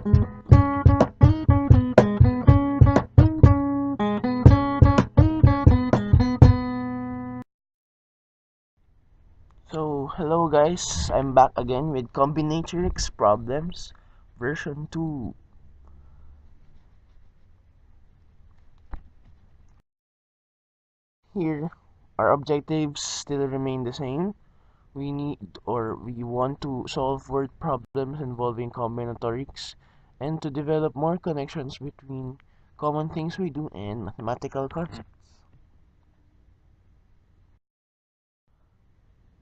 So, hello guys, I'm back again with Combi-NATURE-ics problems version 2. Here, our objectives still remain the same. We want to solve word problems involving combinatorics and to develop more connections between common things we do and mathematical concepts.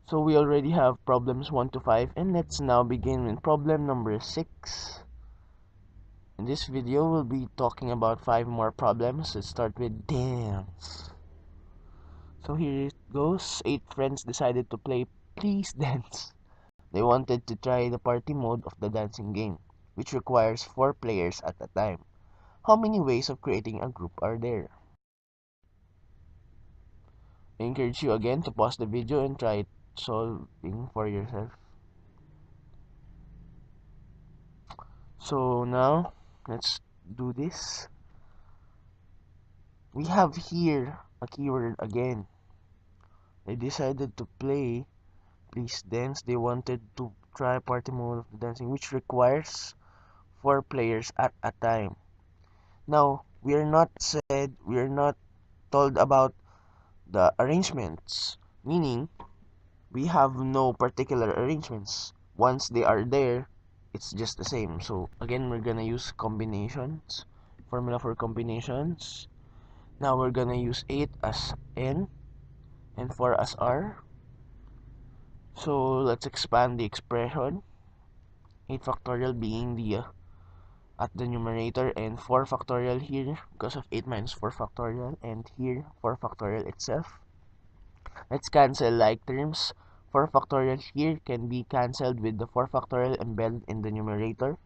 So we already have problems 1 to 5, and let's now begin with problem number 6. In this video, we'll be talking about 5 more problems. Let's start with dance. So here it goes. 8 friends decided to play Please Dance. They wanted to try the party mode of the dancing game, which requires 4 players at a time. How many ways of creating a group are there? I encourage you again to pause the video and try solving for yourself. So now, let's do this. We have here a keyword again. They decided to play Please Dance. They wanted to try party mode of the dancing, which requires 4 players at a time. Now, we are not told about the arrangements, meaning we have no particular arrangements. Once they are there, it's just the same. So again, we're gonna use combinations, formula for combinations. Now we're gonna use 8 as n and 4 as r. So let's expand the expression. 8 factorial being the at the numerator and 4 factorial here because of 8 minus 4 factorial, and here 4 factorial itself. Let's cancel like terms. 4 factorial here can be cancelled with the 4 factorial embedded in the numerator.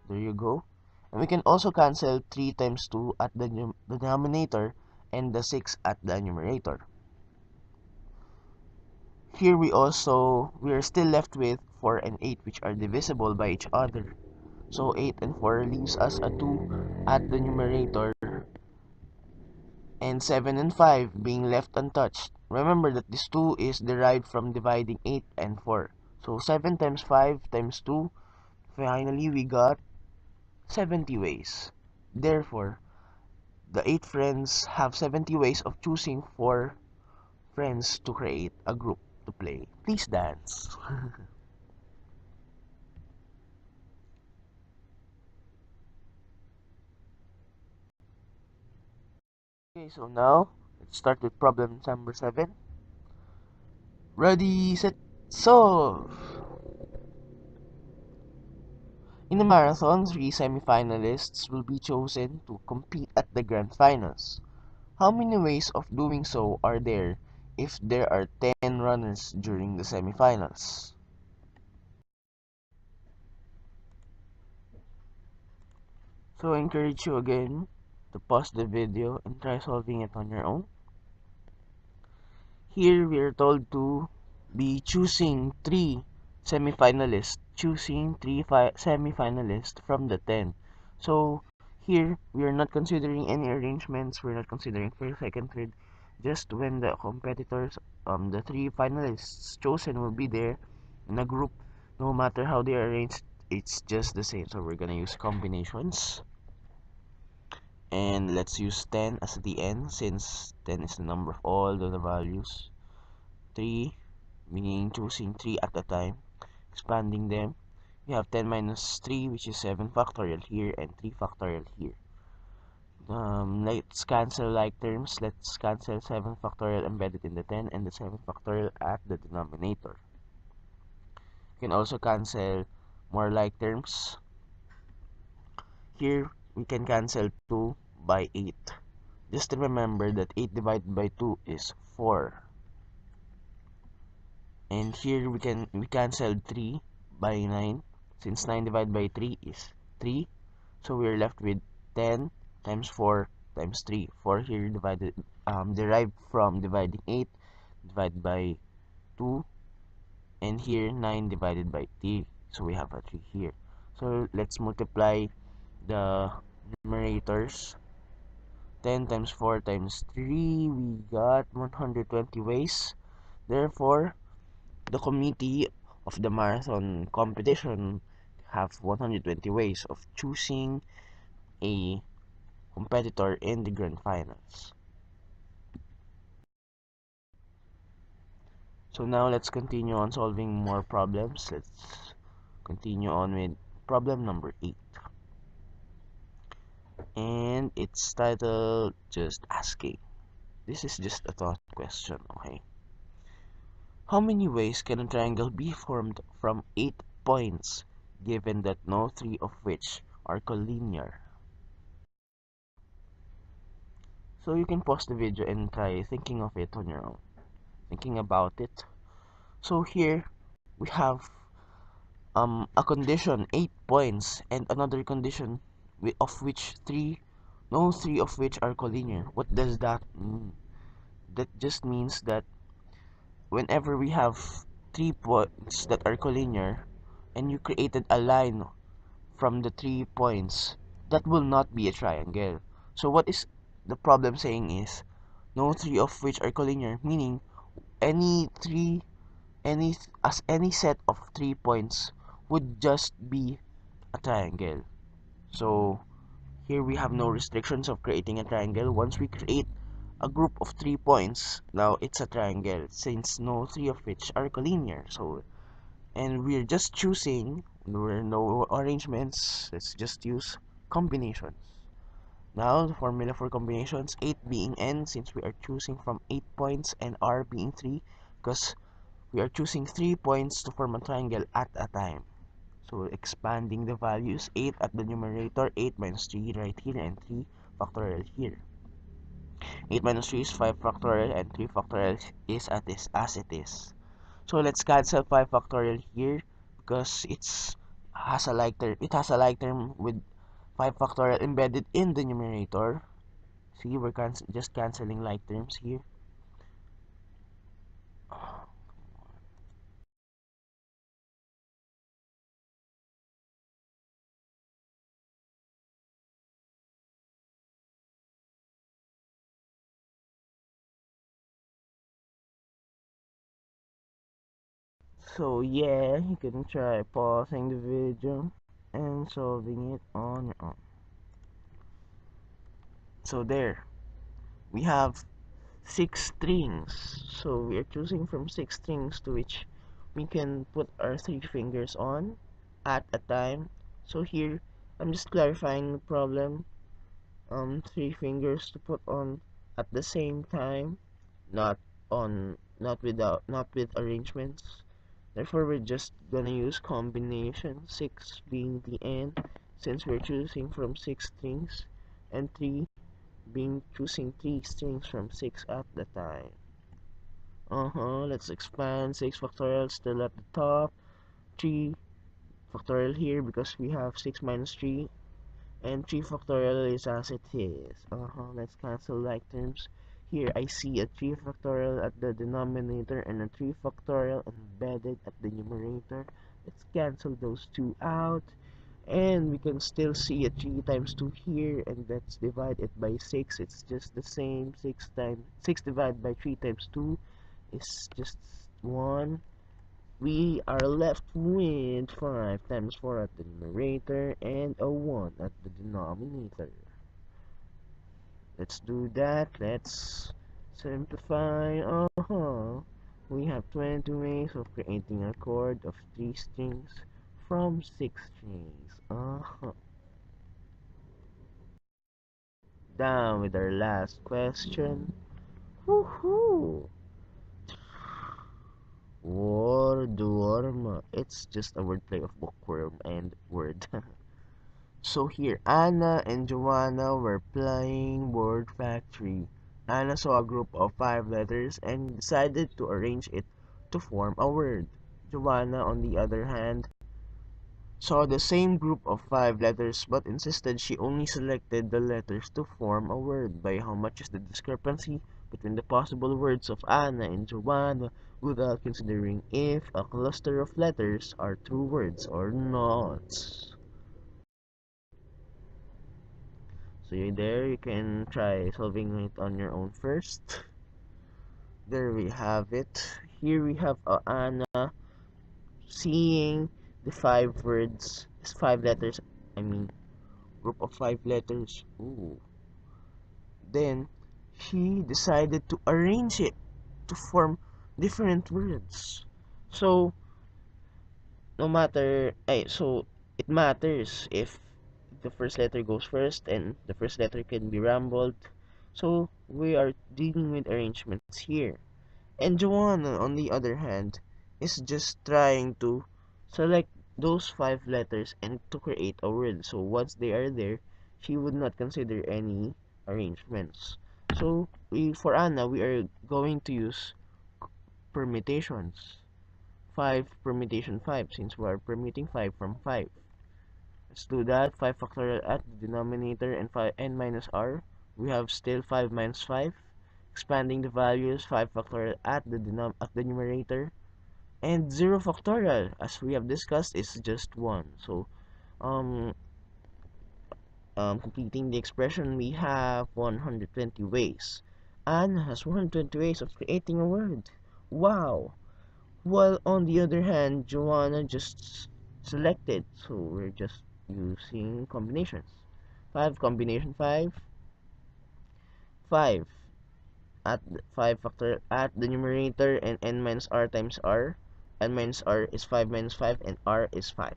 There you go. And we can also cancel 3 times 2 at the denominator and the 6 at the numerator. Here we are still left with 4 and 8, which are divisible by each other. So 8 and 4 leaves us a 2 at the numerator and 7 and 5 being left untouched. Remember that this 2 is derived from dividing 8 and 4. So 7 times 5 times 2, finally we got 70 ways. Therefore, the 8 friends have 70 ways of choosing 4 friends to create a group to play Please Dance. Okay, so now let's start with problem number 7. Ready, set, solve! In a marathon, 3 semifinalists will be chosen to compete at the grand finals. How many ways of doing so are there if there are 10 runners during the semifinals? So I encourage you again to pause the video and try solving it on your own. Here we are told to be choosing 3 semifinalists, semifinalists from the 10. So here we are not considering any arrangements, we're not considering first, second, third. Just when the competitors, the 3 finalists chosen will be there in a group, no matter how they are arranged, it's just the same. So we're gonna use combinations. And let's use 10 as the n, since 10 is the number of all the values. 3, meaning choosing 3 at a time, expanding them. We have 10 minus 3, which is 7 factorial here and 3 factorial here. Let's cancel like terms. Let's cancel 7 factorial embedded in the 10 and the 7 factorial at the denominator. You can also cancel more like terms. Here we can cancel 2 by 8. Just remember that 8 divided by 2 is 4. And here we cancel 3 by 9, since 9 divided by 3 is 3. So we're left with 10 times 4 times 3. 4 here derived from dividing 8 divided by 2, and here 9 divided by 3. So we have a 3 here. So let's multiply the numerators. 10 times 4 times 3, we got 120 ways. Therefore, the committee of the marathon competition have 120 ways of choosing a competitor in the grand finals. So now let's continue on solving more problems. Let's continue on with problem number 8. And it's titled Just Asking. This is just a thought question, okay? How many ways can a triangle be formed from 8 points, given that no 3 of which are collinear? So you can pause the video and try thinking of it on your own, thinking about it. So here we have a condition 8 points and another condition of which 3 no 3 of which are collinear. What does that mean? That just means that whenever we have 3 points that are collinear and you created a line from the 3 points, that will not be a triangle. So what is the problem saying is no 3 of which are collinear, meaning any 3 any set of 3 points would just be a triangle. So here we have no restrictions of creating a triangle. Once we create a group of 3 points, now it's a triangle since no 3 of which are collinear. So and we're just choosing, there were no arrangements, let's just use combinations. Now the formula for combinations, 8 being n since we are choosing from 8 points and r being 3 because we are choosing 3 points to form a triangle at a time. So expanding the values, 8 at the numerator, 8 minus 3 right here and 3 factorial here. 8 minus 3 is 5 factorial and 3 factorial is as it is. So let's cancel 5 factorial here because it has a like term with 5 factorial embedded in the numerator. See, we're just canceling like terms here. So yeah, you can try pausing the video and solving it on your own. So there, we have 6 strings. So we are choosing from 6 strings to which we can put our 3 fingers on at a time. So here, I'm just clarifying the problem. 3 fingers to put on at the same time, not with arrangements. Therefore, we're just gonna use combination, 6 being the end, since we're choosing from 6 strings, and 3 being choosing 3 strings from 6 at the time. Let's expand 6 factorial still at the top, 3 factorial here because we have 6 minus 3, and 3 factorial is as it is. Let's cancel like terms. Here I see a 3 factorial at the denominator and a 3 factorial embedded at the numerator. Let's cancel those two out. And we can still see a 3 times 2 here, and let's divide it by 6. It's just the same. 6 divided by 3 times 2 is just 1. We are left with 5 times 4 at the numerator and a 1 at the denominator. Let's do that. Let's simplify. We have 20 ways of creating a chord of 3 strings from 6 strings. Down with our last question. Woohoo! Wordworm. It's just a wordplay of bookworm and word. So here, Anna and Joanna were playing Word Factory. Anna saw a group of 5 letters and decided to arrange it to form a word. Joanna, on the other hand, saw the same group of 5 letters but insisted she only selected the letters to form a word. By how much is the discrepancy between the possible words of Anna and Joanna without considering if a cluster of letters are true words or not? So you there, you can try solving it on your own first. There we have it. Here we have Anna seeing the 5 words, 5 letters, I mean, group of 5 letters. Ooh. Then she decided to arrange it to form different words. So no matter, so it matters if the first letter goes first and the first letter can be rambled. So we are dealing with arrangements here. And Joanna, on the other hand, is just trying to select those 5 letters and to create a word. So once they are there, she would not consider any arrangements. So for Anna, we are going to use permutations. 5 permutation 5, since we are permuting 5 from 5. Let's do that. 5 factorial at the denominator and 5 n minus r. We have still 5 minus 5. Expanding the values, 5 factorial at the numerator, and 0 factorial, as we have discussed, is just 1. So um completing the expression, we have 120 ways. Anna has 120 ways of creating a word. Wow. While on the other hand, Joanna just selected, so we're just using combinations. 5 combination 5, 5 at 5 factor at the numerator, and n minus r times r. N minus r is 5 minus 5 and r is 5.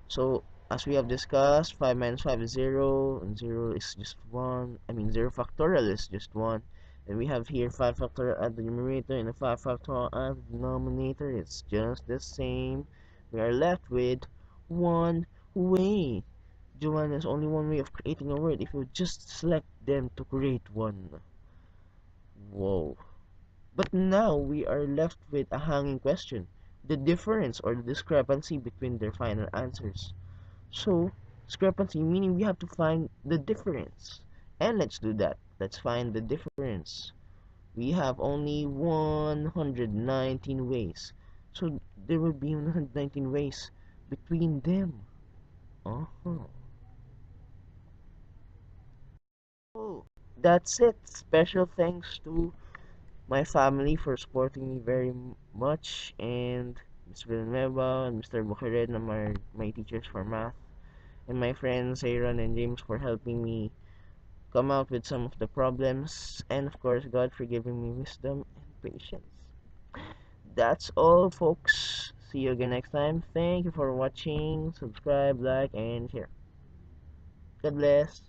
So as we have discussed, 5 minus 5 is 0 and 0 is just 1. I mean 0 factorial is just 1. And we have here 5 factorial at the numerator and a 5 factorial at the denominator. It's just the same. We are left with one way. Joanne has only one way of creating a word if you just select them to create one. Whoa. But now we are left with a hanging question. The difference or the discrepancy between their final answers. So, discrepancy meaning we have to find the difference. And let's do that. Let's find the difference. We have only 119 ways. So, there will be 119 ways between them. Uh-huh. Oh, that's it. Special thanks to my family for supporting me very much, and Ms. Villanueva and Mr. Bukired, my teachers for math, and my friends Aaron and James for helping me come out with some of the problems, and of course God for giving me wisdom and patience. That's all, folks. See you again next time. Thank you for watching. Subscribe, like, and share. God bless.